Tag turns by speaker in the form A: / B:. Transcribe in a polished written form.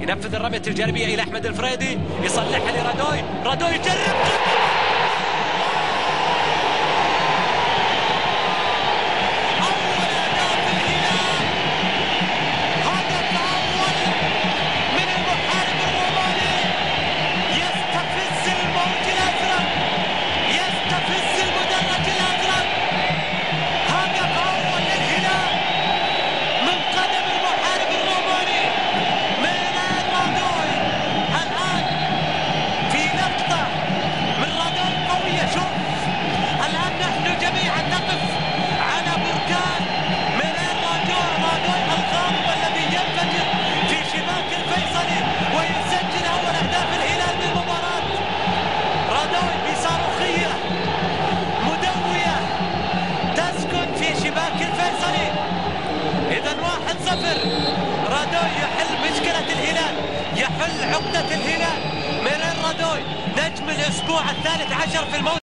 A: ينفذ الرمية الجانبية إلى أحمد الفريدي، يصلحها لرادوي، رادوي يجرب رادوي يحل مشكلة الهلال، يحل عقدة الهلال. ميرين رادوي نجم الأسبوع 13 في الموسم.